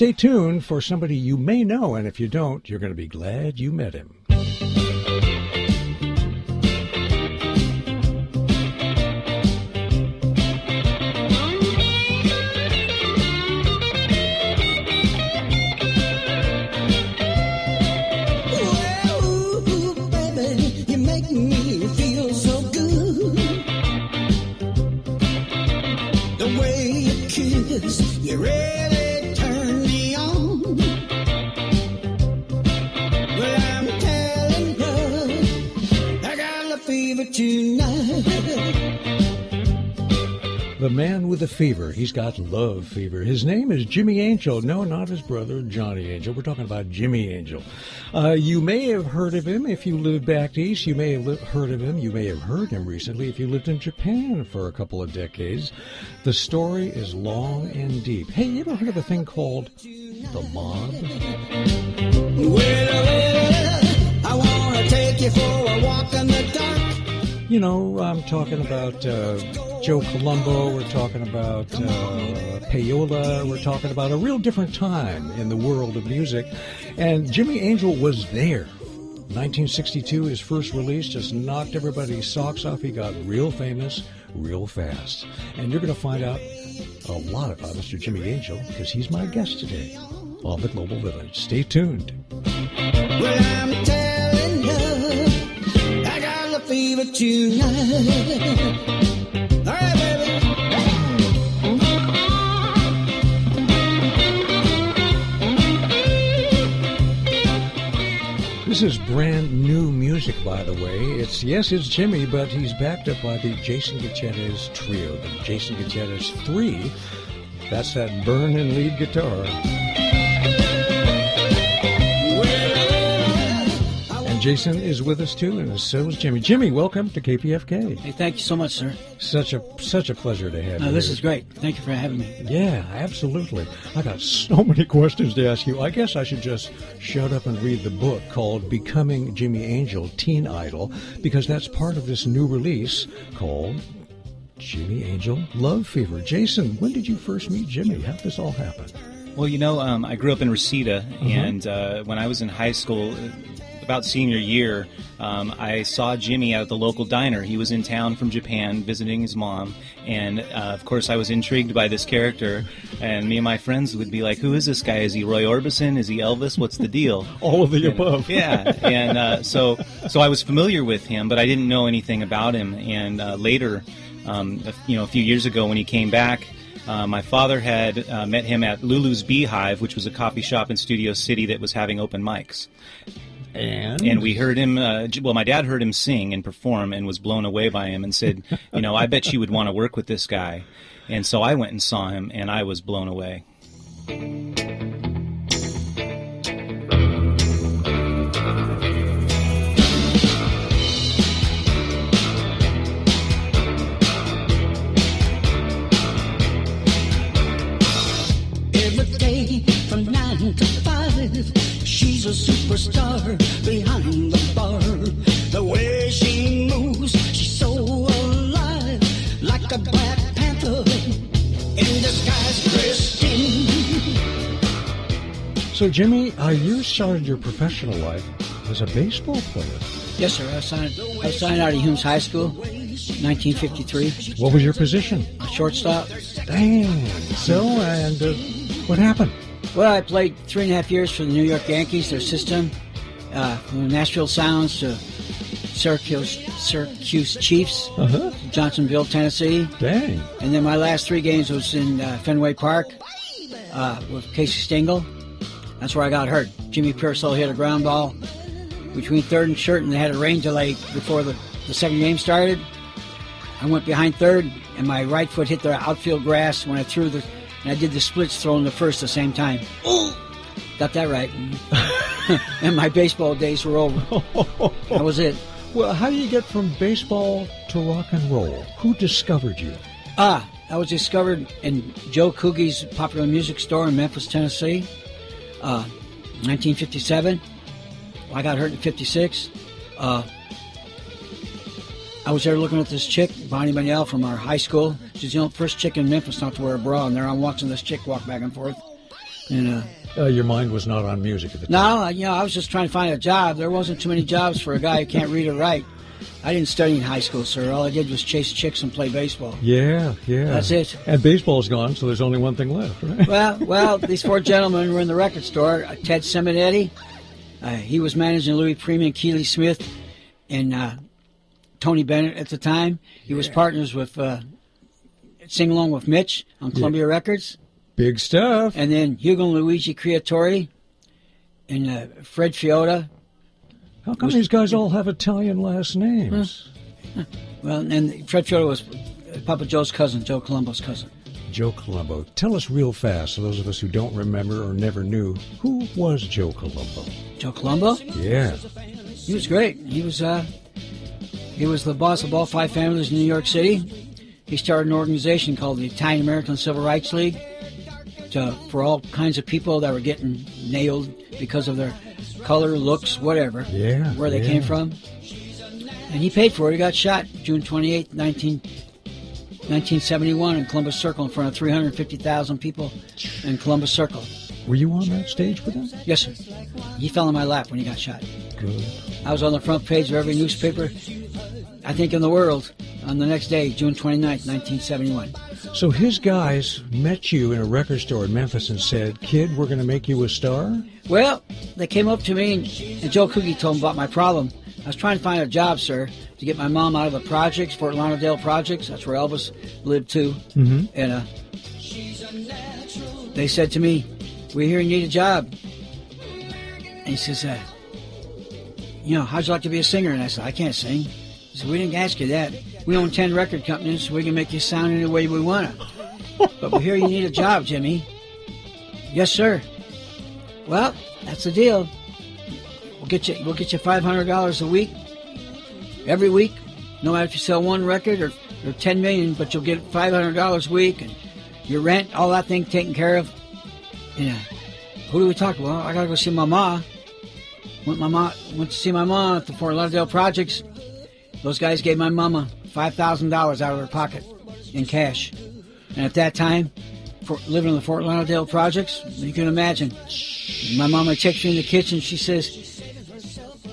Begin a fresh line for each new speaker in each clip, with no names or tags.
stay tuned for somebody you may know, and if you don't, you're going to be glad you met him.
You really turn me on. Well, I'm telling you, I got a fever tonight.
The man with the fever. He's got love fever. His name is Jimmy Angel. No, not his brother, Johnny Angel. We're talking about Jimmy Angel. You may have heard of him if you lived back east. You may have heard of him. You may have heard him recently if you lived in Japan for a couple of decades. The story is long and deep. Hey, you ever heard of a thing called the mob?
Well, I want to take you for a walk in the dark.
You know, I'm talking about Joe Colombo. We're talking about payola. We're talking about a real different time in the world of music. And Jimmy Angel was there. 1962, his first release just knocked everybody's socks off. He got real famous real fast. And you're going to find out a lot about Mr. Jimmy Angel because he's my guest today on The Global Village. Stay tuned.
Well, I'm telling you, I got a fever tonight. All right, baby.
This is brand new music, by the way. It's Jimmy, but he's backed up by the Jason Gutierrez trio, the Jason Gutierrez 3. That's that burning lead guitar. And Jason is with us too, and so is Jimmy. Jimmy, welcome to KPFK.
Hey, thank you so much, sir.
Such a pleasure to have you.
No, this
here.
is great. Thank you for having me.
Yeah, absolutely. I got so many questions to ask you. I guess I should just shut up and read the book called Becoming Jimmy Angel, Teen Idol, because that's part of this new release called Jimmy Angel Love Fever. Jason, when did you first meet Jimmy? How did this all happen?
Well, you know, I grew up in Reseda, and when I was in high school, about senior year, I saw Jimmy at the local diner. He was in town from Japan visiting his mom, and of course I was intrigued by this character, and me and my friends would be like, who is this guy? Is he Roy Orbison? Is he Elvis? What's the deal?
All of the above.
Yeah, and so I was familiar with him, but I didn't know anything about him, and later, a few years ago when he came back, my father had met him at Lulu's Beehive, which was a coffee shop in Studio City that was having open mics. And we heard him, my dad heard him sing and perform and was blown away by him and said, I bet you would want to work with this guy. And so I went and saw him, and I was blown away.
Every day from 9 to 5, she's a superstar behind the bar. The way she moves, she's so alive, like a Black Panther in disguise, dressed in.
So, Jimmy, you started your professional life as a baseball player.
Yes, sir. I was signed out of Humes High School, 1953.
What was your position?
Shortstop.
Dang. So, and what happened?
Well, I played 3.5 years for the New York Yankees, their system, from Nashville Sounds to Syracuse Chiefs, Johnsonville, Tennessee.
Dang.
And then my last 3 games was in Fenway Park with Casey Stengel. That's where I got hurt. Jimmy Pearsall hit a ground ball between third and short, and they had a rain delay before the second game started. I went behind third, and my right foot hit the outfield grass when I threw and I did the splits throwing the first at the same time. Got that right. And my baseball days were over. That was it.
Well, how do you get from baseball to rock and roll? Who discovered you?
I was discovered in Joe Coogie's Popular Music Store in Memphis, Tennessee, 1957. I got hurt in 56. I was there looking at this chick, Bonnie Manel, from our high school. She's the first chick in Memphis not to wear a bra, and there I'm watching this chick walk back and forth. And
Your mind was not on music at the time.
no, I was just trying to find a job. There wasn't too many jobs for a guy who can't read or write. I didn't study in high school, sir. All I did was chase chicks and play baseball.
Yeah.
That's it.
And baseball's gone, so there's only one thing left, right?
Well, these four gentlemen were in the record store. Ted Simonetti, he was managing Louis Prima, Keely Smith, and Tony Bennett at the time. He was partners with Sing Along with Mitch on Columbia Records.
Big stuff.
And then Hugo and Luigi Creatori and Fred Fiota.
How come these guys all have Italian last names?
Well, and Fred Fiota was Papa Joe's cousin, Joe Colombo's cousin.
Joe Colombo. Tell us real fast, so those of us who don't remember or never knew, who was Joe Colombo?
Joe Colombo?
Yeah.
He was great. He was the boss of all five families in New York City. He started an organization called the Italian American Civil Rights League for all kinds of people that were getting nailed because of their color, looks, whatever, where they came from. And he paid for it. He got shot June 28, 1971 in Columbus Circle in front of 350,000 people in Columbus Circle.
Were you on that stage with him?
Yes, sir. He fell in my lap when he got shot.
Good.
I was on the front page of every newspaper, I think, in the world on the next day, June 29th, 1971.
So his guys met you in a record store in Memphis and said, "Kid, we're going to make you a star"?
Well, they came up to me, and Joe Cookie told them about my problem. I was trying to find a job, sir, to get my mom out of the projects, Fort Lauderdale projects. That's where Elvis lived, too.
Mm-hmm.
And they said to me, "We hear you need a job." And he says, how'd you like to be a singer? And I said, "I can't sing." He said, "We didn't ask you that. We own 10 record companies, so we can make you sound any way we want to. But we hear you need a job, Jimmy." "Yes, sir." "Well, that's the deal. We'll get you $500 a week, every week, no matter if you sell one record or 10 million, but you'll get $500 a week, and your rent, all that thing taken care of." And who do we talk to? "Well, I gotta go see my ma." Went to see my mom at the Fort Lauderdale projects. Those guys gave my mama $5,000 out of their pocket in cash. And at that time, for living in the Fort Lauderdale projects, you can imagine. My mama takes me in the kitchen. She says,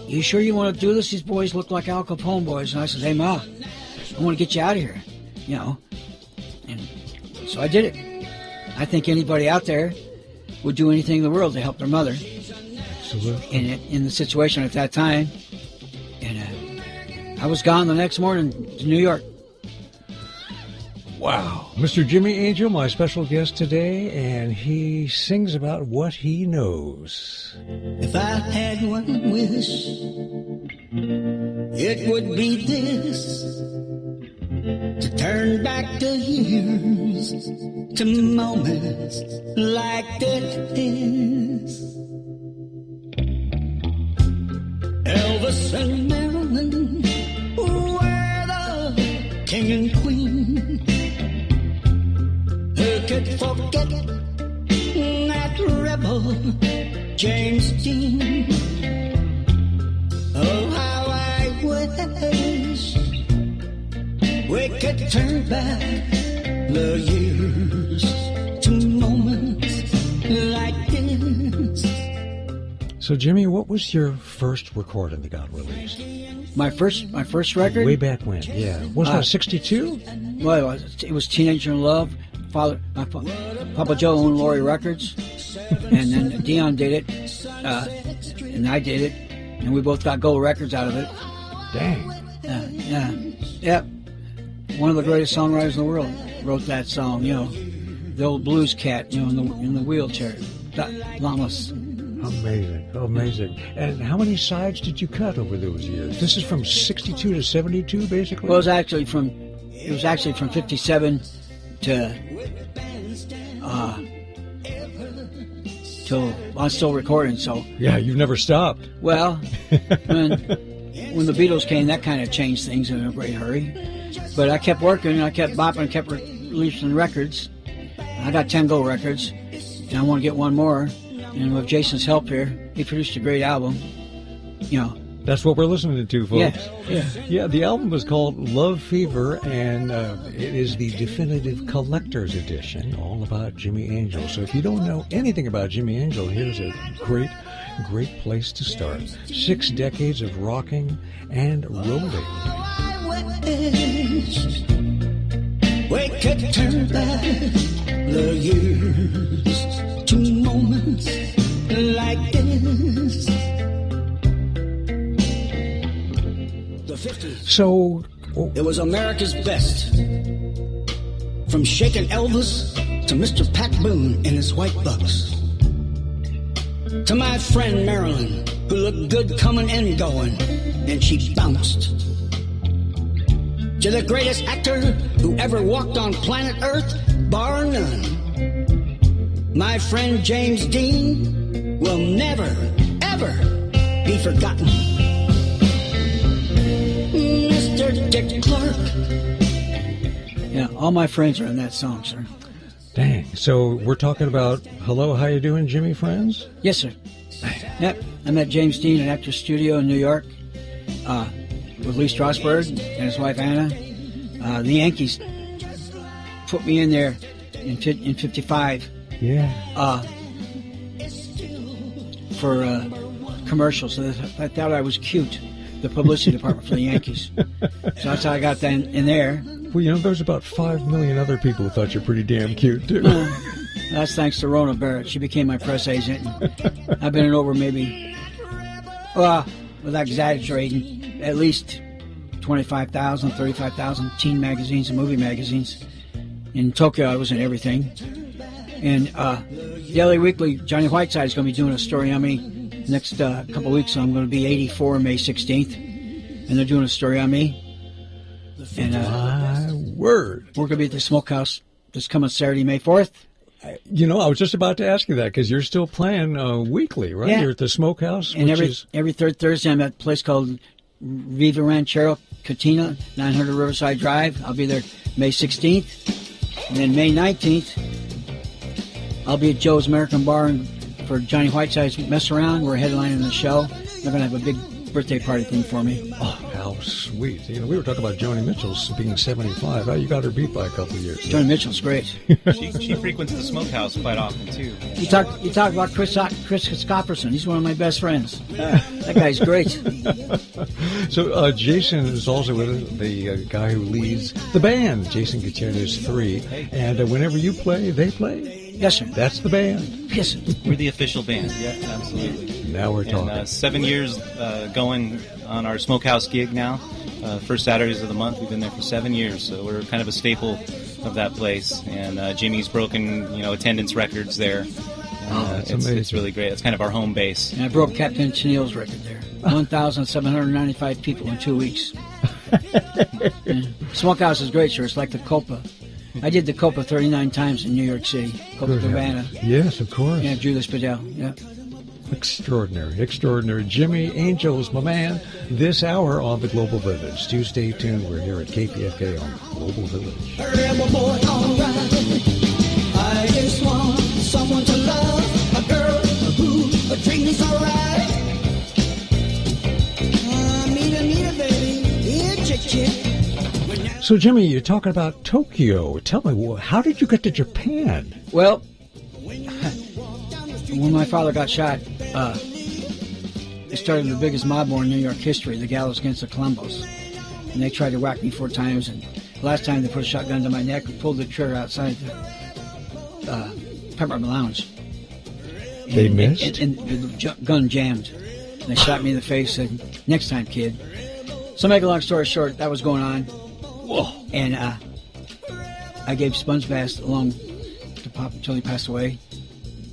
"You sure you want to do this? These boys look like Al Capone boys." And I said, "Hey, Ma, I want to get you out of here." And so I did it. I think anybody out there would do anything in the world to help their mother.
Absolutely.
In the situation at that time. And I was gone the next morning to New York.
Wow. Mr. Jimmy Angel, my special guest today, and he sings about what he knows.
If I had one wish, it would be this: to turn back the years to moments like this. Elvis and Marilyn were the king and queen. Who could forget that rebel James Dean? Oh, how I wish we could turn back the years to moments like this.
So, Jimmy, what was your first recording that got released?
My first record?
Way back when, yeah. Was that 62?
Well, it was Teenager in Love. Papa Joe owned Laurie Records, and then Dion did it, and I did it, and we both got gold records out of it.
Dang.
Yeah. One of the greatest songwriters in the world wrote that song. The old blues cat, in the wheelchair. Lamas.
Amazing. And how many sides did you cut over those years? This is from 62 to 72, basically?
Well, it was actually from 57 till I'm still recording, so.
Yeah, you've never stopped.
Well, when the Beatles came, that kind of changed things in a great hurry. But I kept working, I kept bopping, I kept releasing records. I got 10 gold records, and I want to get one more. And with Jason's help here, he produced a great album.
That's what we're listening to, folks.
Yeah.
The album was called Love Fever, and it is the definitive collector's edition, all about Jimmy Angel. So if you don't know anything about Jimmy Angel, here's a great place to start. 6 decades of rocking and rolling.
We could turn back the years to moments like this. The 50s.
So
It was America's best. From Shakin' Elvis to Mr. Pat Boone and his White Bucks. To my friend Marilyn, who looked good coming and going, and she bounced. To the greatest actor who ever walked on planet Earth, bar none. My friend James Dean will never, ever be forgotten. Mr. Dick Clark.
Yeah, all my friends are in that song, sir.
Dang. So we're talking about Hello, How You Doing, Jimmy Friends?
Yes, sir. Yep. I met James Dean at Actors Studio in New York with Lee Strasberg and his wife Anna. The Yankees put me in there in 55 for commercials. So I thought I was cute, the publicity department for the Yankees. So that's how I got in there.
Well, you know, there's about 5 million other people who thought you're pretty damn cute, too.
That's thanks to Rona Barrett. She became my press agent. I've been in over maybe, without exaggerating, at least 25,000, 35,000 teen magazines and movie magazines. In Tokyo, I was in everything. And the LA Weekly, Johnny Whiteside is going to be doing a story on me next couple of weeks. So I'm going to be 84 May 16th. And they're doing a story on me. And
My word.
we're going to be at the Smokehouse this coming Saturday, May 4th.
You know, I was just about to ask you that because you're still playing weekly, right?
Yeah.
You're at the Smokehouse,
And every third Thursday, I'm at a place called Viva Ranchero Cantina, 900 Riverside Drive. I'll be there May 16th. And then May 19th, I'll be at Joe's American Bar for Johnny Whiteside's Mess Around. We're headlining the show. They're going to have a big birthday party thing for me.
Oh, how sweet. You know, we were talking about Joni Mitchell's being 75. How you got her beat by a couple of years.
Johnny Mitchell's great.
She frequents the Smokehouse quite often too.
You talk about Chris Copperson. He's one of my best friends. That guy's great.
So Jason is also with us, the guy who leads the band, Jason Gutierrez 3. And whenever you play, they play?
Yes, sir.
That's the band.
Yes, sir.
We're the official band. Yeah, absolutely.
Now we're talking.
And 7 years going on our Smokehouse gig now. First Saturdays of the month. We've been there for 7 years, so we're kind of a staple of that place. And Jimmy's broken, attendance records there.
That's amazing.
It's really great. It's kind of our home base.
And I broke Captain Tennille's record there. 1,795 people in 2 weeks. Smokehouse is great, sir. It's like the Copa. I did the Copa 39 times in New York City. Copa Cabana.
Yes, of course.
Yeah, Julius Bedell. Yeah.
Extraordinary, extraordinary. Jimmy Angel's my man this hour on the Global Village. Do stay tuned. We're here at KPFK on Global Village.
Rebel boy, alright. I just want someone to love, a girl who treats me alright. Meet a baby, yeah, chick.
So, Jimmy, you're talking about Tokyo. Tell me, how did you get to Japan?
Well, when my father got shot, they started the biggest mob war in New York history, the Gallows Against the Columbos. And they tried to whack me 4 times. And the last time they put a shotgun to my neck and pulled the trigger outside the Peppermint Lounge.
They missed?
And the gun jammed. And they shot me in the face and said, "Next time, kid." So, make a long story short, that was going on.
Whoa.
And I gave sponge baths along to Pop until he passed away,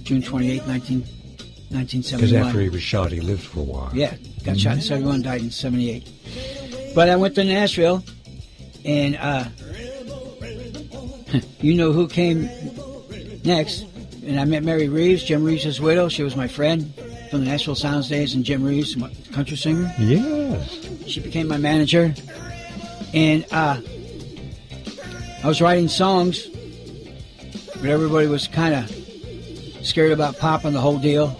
June 28, 1971.
Because after he was shot, he lived for a while.
Yeah, got shot in 71, died in 78. But I went to Nashville, and you know who came next. And I met Mary Reeves, Jim Reeves' widow. She was my friend from the Nashville Sounds days, and Jim Reeves, country singer.
Yes.
She became my manager. And I was writing songs, but everybody was kind of scared about Pop and the whole deal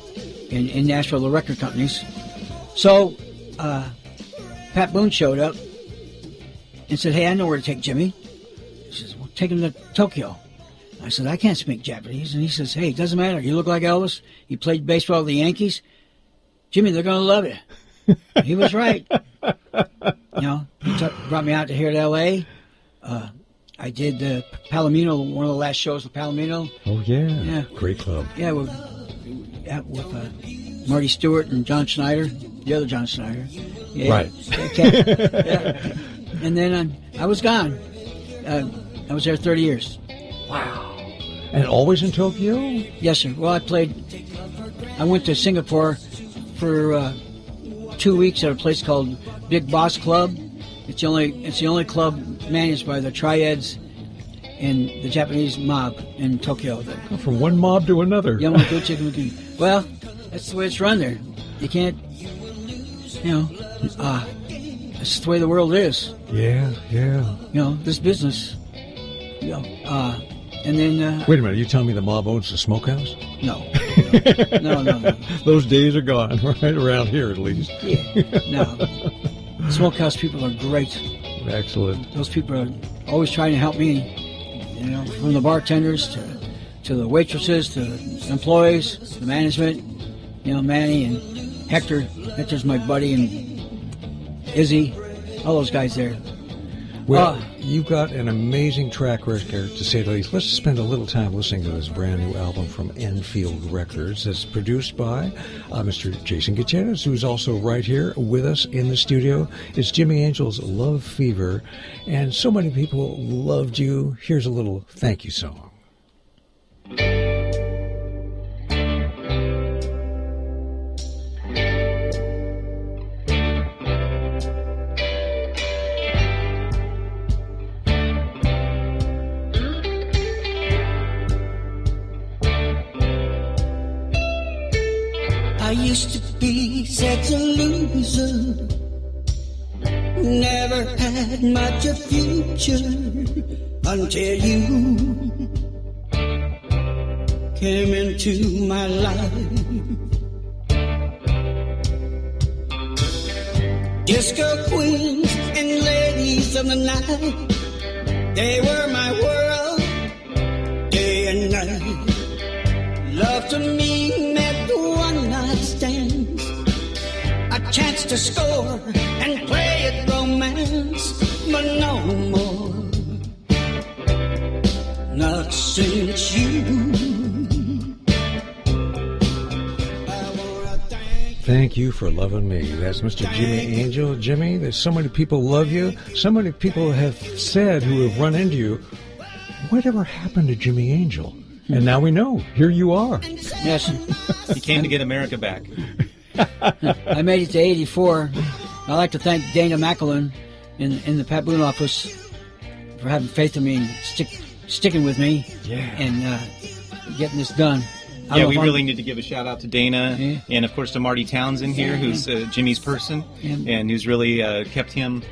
in Nashville, the record companies. So Pat Boone showed up and said, "Hey, I know where to take Jimmy." He says, "Well, take him to Tokyo." I said, "I can't speak Japanese." And he says, "Hey, it doesn't matter. You look like Elvis. You played baseball with the Yankees. Jimmy, they're going to love you." He was right. You know, he brought me out to here to L.A. I did Palomino, one of the last shows with Palomino.
Oh, yeah. Great club.
Yeah, with Marty Stewart and John Schneider, the other John Schneider. Yeah,
right.
Yeah. And then I was gone. I was there 30 years.
Wow. And always in Tokyo?
Yes, sir. Well, I went to Singapore for 2 weeks at a place called Big Boss Club. It's the only club managed by the triads and the Japanese mob in Tokyo.
From one mob to another.
Yamaguchi. Well, that's the way it's run there. You can't, that's the way the world is.
Yeah.
This business. And then...
Wait a minute, you telling me the mob owns the smokehouse?
No. No.
Those days are gone, right around here at least.
Yeah, no. Smokehouse people are great.
Excellent.
Those people are always trying to help me, from the bartenders to the waitresses to the employees, the management, Manny and Hector. Hector's my buddy, and Izzy, all those guys there.
Well, you've got an amazing track record, to say the least. Let's spend a little time listening to this brand new album from Enfield Records. It's produced by Mr. Jason Gutierrez, who's also right here with us in the studio. It's Jimmy Angel's Love Fever, and so many people loved you. Here's a little thank you song.
I used to be such a loser, never had much of future until you came into my life. Disco queens and ladies of the night, they were my world, day and night. Love to me meant one-night stands, a chance to score and play at romance, but no more, not since you.
Thank you for loving me. That's Mr. Jimmy Angel. Jimmy, there's so many people love you. So many people have said, who have run into you, whatever happened to Jimmy Angel? And now we know. Here you are.
Yes.
He came to get America back.
I made it to 84. I'd like to thank Dana McElwain in the Pat Boone office for having faith in me and sticking with me and getting this done.
Yeah, we really need to give a shout out to Dana and, of course, to Marty Townsend here, who's Jimmy's person and who's really kept him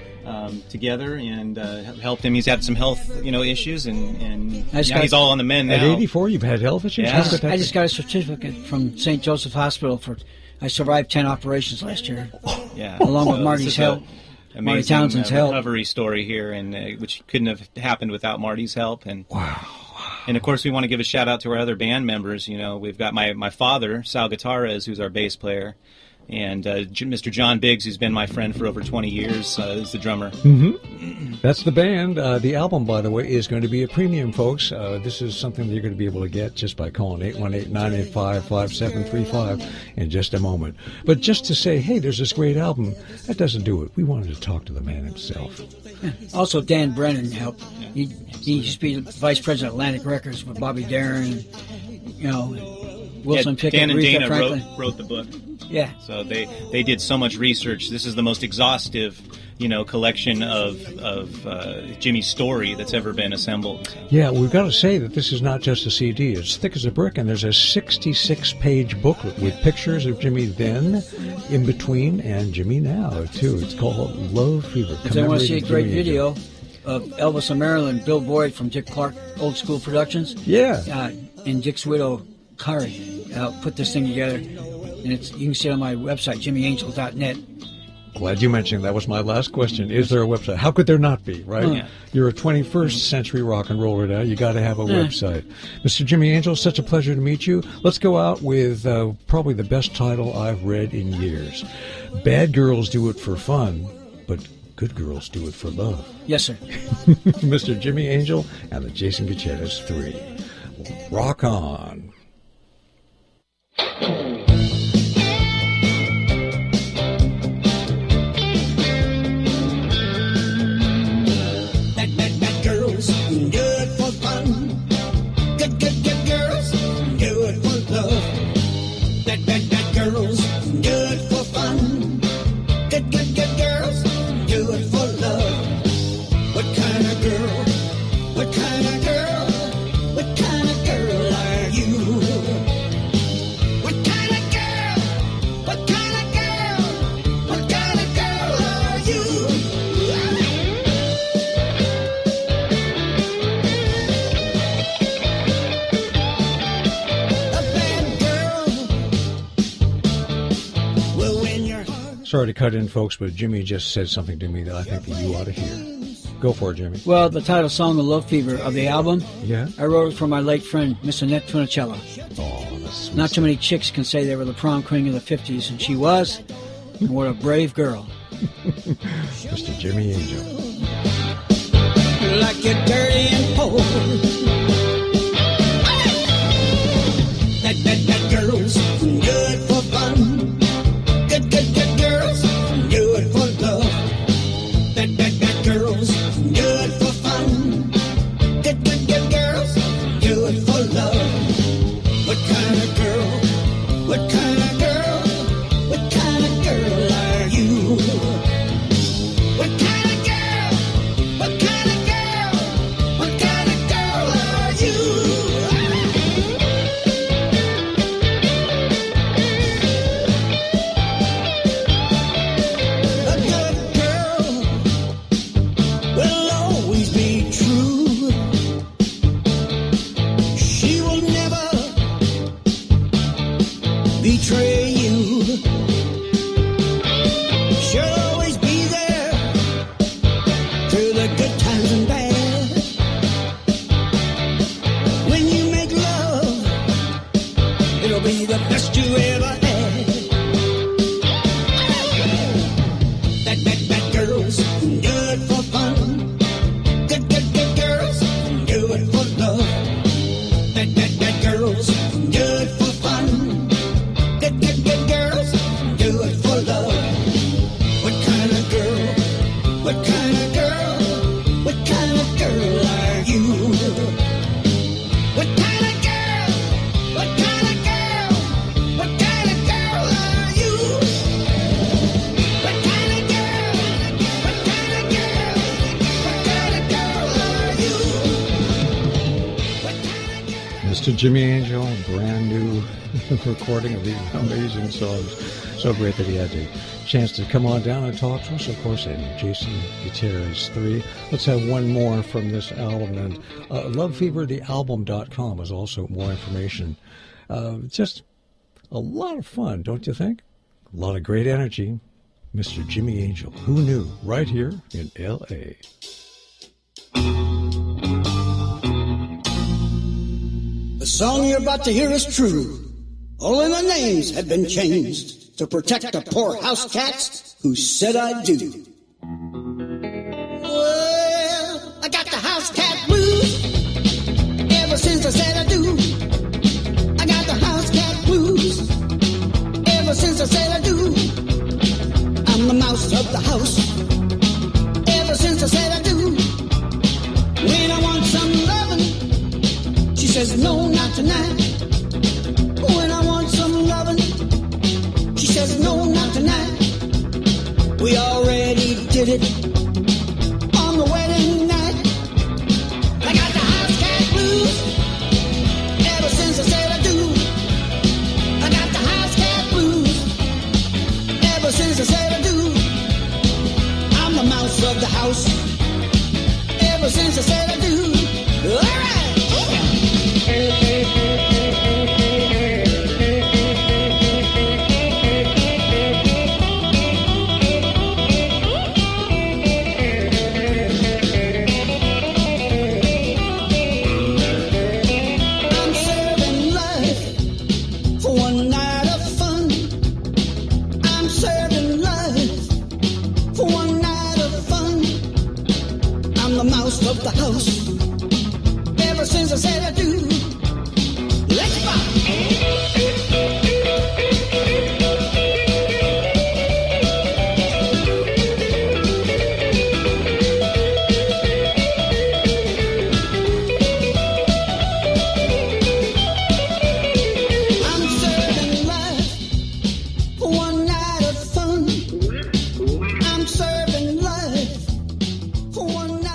together and helped him. He's had some health, issues, and he's all on the mend now.
At 84, you've had health issues?
Yeah. I just got a certificate from St. Joseph Hospital I survived 10 operations last year.
Yeah,
along with Marty's help. Marty Townsend's help.
Recovery story here, and which couldn't have happened without Marty's help. And
wow.
And of course, we want to give a shout out to our other band members. We've got my father, Sal Gutierrez, who's our bass player. And Mr. John Biggs, who's been my friend for over 20 years, is the drummer.
Mm-hmm. That's the band. The album, by the way, is going to be a premium, folks. This is something that you're going to be able to get just by calling 818-985-5735 in just a moment. But just to say, hey, there's this great album, that doesn't do it. We wanted to talk to the man himself.
Also, Dan Brennan helped. He used to be the vice president of Atlantic Records with Bobby Darin, Wilson Pickett,
Dan and
Aretha
Dana
Franklin.
wrote the book.
Yeah.
So they did so much research. This is the most exhaustive, collection of Jimmy's story that's ever been assembled. So.
Yeah, we've got to say that this is not just a CD. It's thick as a brick, and there's a 66-page booklet with pictures of Jimmy then, in between, and Jimmy now, too. It's called Love Fever.
If they want to see a great video of Elvis of Maryland, Bill Boyd from Dick Clark Old School Productions.
Yeah.
And Dick's widow, Kari, put this thing together. And you can see it on my website, jimmyangel.net.
Glad you mentioned that was my last question. Is there a website? How could there not be, right?
Yeah.
You're a 21st century rock and roller now. You got to have a website. Mr. Jimmy Angel, such a pleasure to meet you. Let's go out with probably the best title I've read in years. Bad girls do it for fun, but good girls do it for love.
Yes, sir.
Mr. Jimmy Angel and the Jason Gutierrez 3. Rock on.
Bad girls do it for fun. Good girls do it for love. Bad girls do it for fun. Good girls do it for love. What kind of girl? What kind of girl? What kind of girl are you? What kind of girl? What kind of girl? What kind of girl are you? A bad girl will win your heart.
Sorry to cut in, folks, but Jimmy just said something to me that I think that you ought to hear. Go for it, Jimmy.
Well, the title song, The Love Fever, of the album,
Yeah?
I wrote it for my late friend, Miss Annette Tunicello.
Oh, that's sweet.
Not too many chicks can say they were the prom queen of the 50s, and she was. And what a brave girl.
Mr. Jimmy Angel.
Like you're dirty and poor. That girls do it for fun. Good girls do it for love. That girls do it for fun. Good girls do it for love. What kind of girl? What kind of girl? What kind of girl are you? What kind of girl? What kind of girl? What kind of girl are you? A good girl will always be true. She will never betray you. She'll always be there through the good times and bad. When you make love, it'll be the best you ever had. Bad girls do it for fun. Good girls do it for love. Bad girls do it for fun. Good girls do it for love. What kind of girl? What kind of girl? What kind of girl are you? What kind of girl? What kind of girl? What kind of girl are you? What kind of girl? What kind of girl? What kind of girl are you? What kind of girl?
Mr. Jimmy Angel, brand new recording of these amazing songs. So great that he had the chance to come on down and talk to us, of course, and Jason Gutierrez 3. Let's have one more from this album. And LoveFeverTheAlbum.com is also more information. Just a lot of fun, don't you think? A lot of great energy. Mr. Jimmy Angel, who knew, right here in L.A.
The song you're about to hear is true. Only the names have been changed to protect the poor house cats who said I do. Well, I got the house cat blues ever since I said I do. I got the house cat blues ever since I said I do. I'm the mouse of the house ever since I said I do. When I want some loving, she says no, not tonight. When I want some loving, she says no, not tonight. We already did it on the wedding night. I got the house cat blues ever since I said I do. I got the house cat blues ever since I said I do. I'm the mouse of the house ever since I said I do. All right. one night of fun. I'm serving life for one night of fun. I'm the mouse of the house. Ever since I said I do. Let's rock.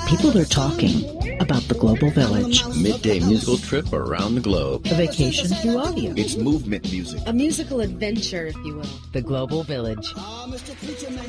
People are talking about the Global Village.
A midday musical trip around the globe.
A vacation through audio.
It's movement music.
A musical adventure, if you will.
The Global Village.
Mr. Preacher Man.